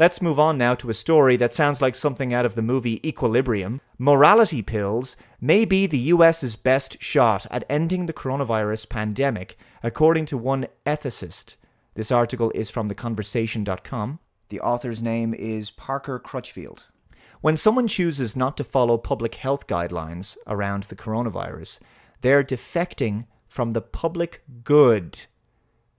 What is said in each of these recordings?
Let's move on now to a story that sounds like something out of the movie Equilibrium. Morality pills may be the US's best shot at ending the coronavirus pandemic, according to one ethicist. This article is from theconversation.com. The author's name is Parker Crutchfield. When someone chooses not to follow public health guidelines around the coronavirus, they're defecting from the public good.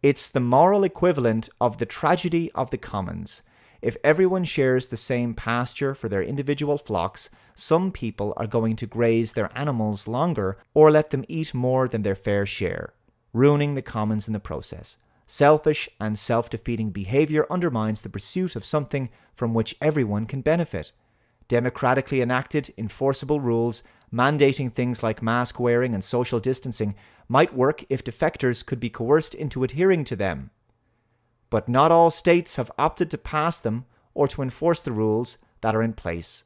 It's the moral equivalent of the tragedy of the commons. If everyone shares the same pasture for their individual flocks, some people are going to graze their animals longer or let them eat more than their fair share, ruining the commons in the process. Selfish and self-defeating behavior undermines the pursuit of something from which everyone can benefit. Democratically enacted, enforceable rules mandating things like mask wearing and social distancing might work if defectors could be coerced into adhering to them. But not all states have opted to pass them or to enforce the rules that are in place.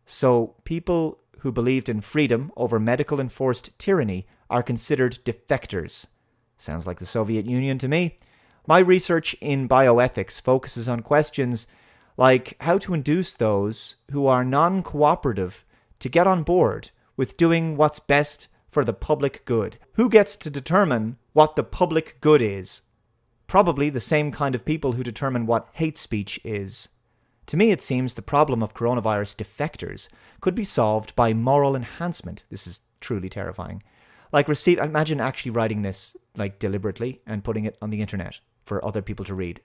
So people who believed in freedom over medical enforced tyranny are considered defectors. Sounds like the Soviet Union to me. My research in bioethics focuses on questions like how to induce those who are non-cooperative to get on board with doing what's best for the public good. Who gets to determine what the public good is? Probably the same kind of people who determine what hate speech is. To me, it seems the problem of coronavirus defectors could be solved by moral enhancement. This is truly terrifying. Imagine actually writing this deliberately and putting it on the internet for other people to read.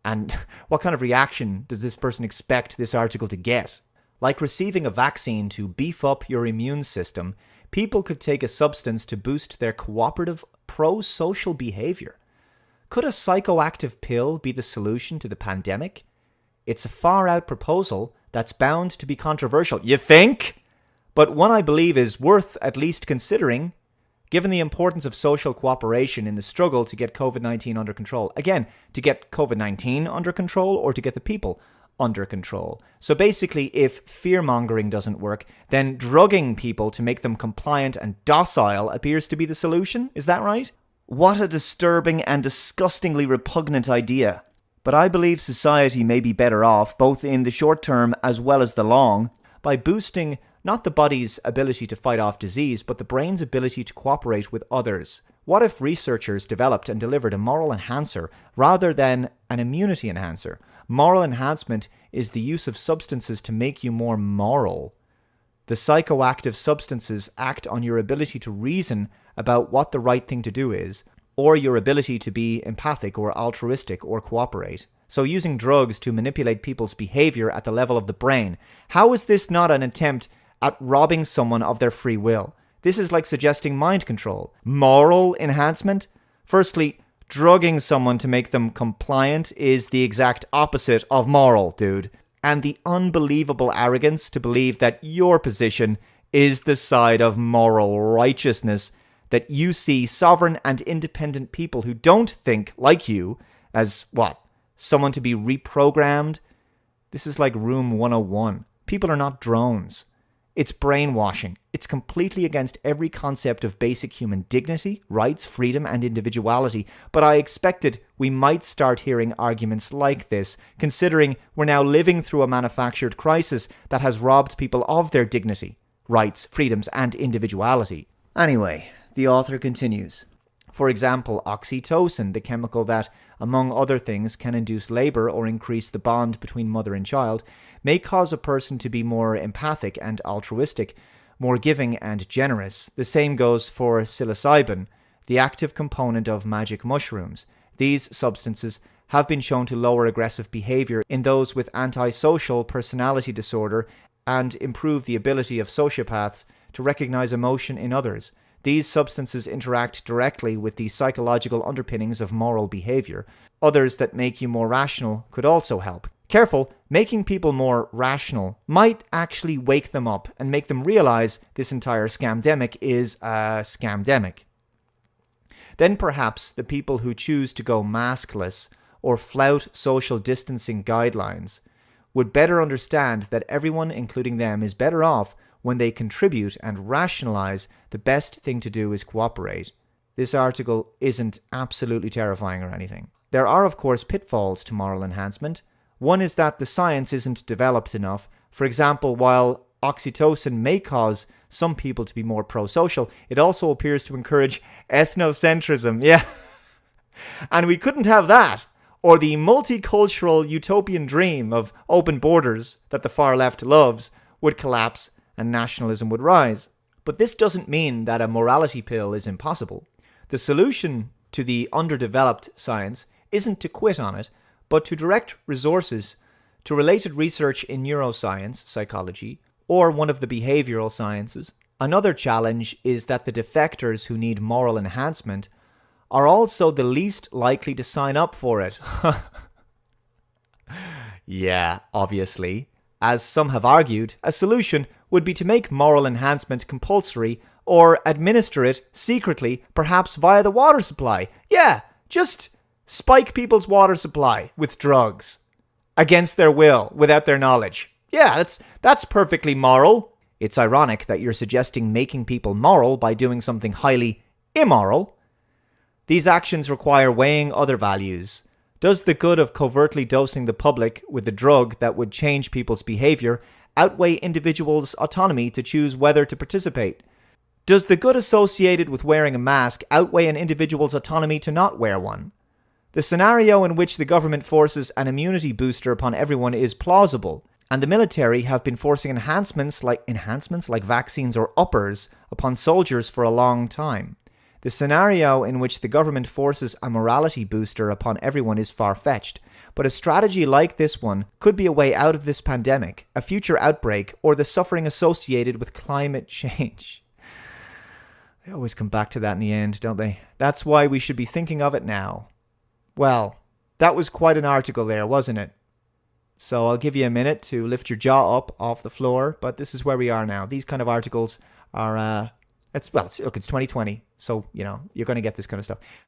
And what kind of reaction does this person expect this article to get? Like receiving a vaccine to beef up your immune system, people could take a substance to boost their cooperative pro-social behavior. Could a psychoactive pill be the solution to the pandemic? It's a far-out proposal that's bound to be controversial. You think? But one I believe is worth at least considering, given the importance of social cooperation in the struggle to get COVID-19 under control. Again, to get COVID-19 under control or to get the people under control. So basically, if fear-mongering doesn't work, then drugging people to make them compliant and docile appears to be the solution. Is that right? What a disturbing and disgustingly repugnant idea. But I believe society may be better off, both in the short term as well as the long, by boosting not the body's ability to fight off disease, but the brain's ability to cooperate with others. What if researchers developed and delivered a moral enhancer rather than an immunity enhancer? Moral enhancement is the use of substances to make you more moral. The psychoactive substances act on your ability to reason about what the right thing to do is, or your ability to be empathic or altruistic or cooperate. So using drugs to manipulate people's behavior at the level of the brain, how is this not an attempt at robbing someone of their free will? This is like suggesting mind control. Moral enhancement? Firstly, drugging someone to make them compliant is the exact opposite of moral, dude. And the unbelievable arrogance to believe that your position is the side of moral righteousness, that you see sovereign and independent people who don't think like you as, what, someone to be reprogrammed? This is like Room 101. People are not drones. It's brainwashing. It's completely against every concept of basic human dignity, rights, freedom, and individuality. But I expected we might start hearing arguments like this, considering we're now living through a manufactured crisis that has robbed people of their dignity, rights, freedoms, and individuality. Anyway, the author continues. For example, oxytocin, the chemical that, among other things, can induce labor or increase the bond between mother and child, may cause a person to be more empathic and altruistic, more giving and generous. The same goes for psilocybin, the active component of magic mushrooms. These substances have been shown to lower aggressive behavior in those with antisocial personality disorder and improve the ability of sociopaths to recognize emotion in others. These substances interact directly with the psychological underpinnings of moral behavior. Others that make you more rational could also help. Careful, making people more rational might actually wake them up and make them realize this entire scamdemic is a scamdemic. Then perhaps the people who choose to go maskless or flout social distancing guidelines would better understand that everyone, including them, is better off when they contribute and rationalize the best thing to do is cooperate. This article isn't absolutely terrifying or anything. There are, of course, pitfalls to moral enhancement. One is that the science isn't developed enough. For example, while oxytocin may cause some people to be more pro-social, it also appears to encourage ethnocentrism. Yeah. And we couldn't have that, or the multicultural utopian dream of open borders that the far left loves would collapse and nationalism would rise. But this doesn't mean that a morality pill is impossible. The solution to the underdeveloped science isn't to quit on it, but to direct resources to related research in neuroscience, psychology, or one of the behavioral sciences. Another challenge is that the defectors who need moral enhancement are also the least likely to sign up for it. Yeah, obviously. As some have argued, a solution would be to make moral enhancement compulsory or administer it secretly, perhaps via the water supply. Yeah, just spike people's water supply with drugs against their will, without their knowledge. Yeah, that's perfectly moral. It's ironic that you're suggesting making people moral by doing something highly immoral. These actions require weighing other values. Does the good of covertly dosing the public with a drug that would change people's behavior outweigh individuals' autonomy to choose whether to participate? Does the good associated with wearing a mask outweigh an individual's autonomy to not wear one? The scenario in which the government forces an immunity booster upon everyone is plausible, and the military have been forcing enhancements like vaccines or uppers upon soldiers for a long time. The scenario in which the government forces a morality booster upon everyone is far-fetched, but a strategy like this one could be a way out of this pandemic, a future outbreak, or the suffering associated with climate change. They always come back to that in the end, don't they? That's why we should be thinking of it now. Well, that was quite an article there, wasn't it? So I'll give you a minute to lift your jaw up off the floor, but this is where we are now. These kind of articles are, it's 2020, so, you're going to get this kind of stuff.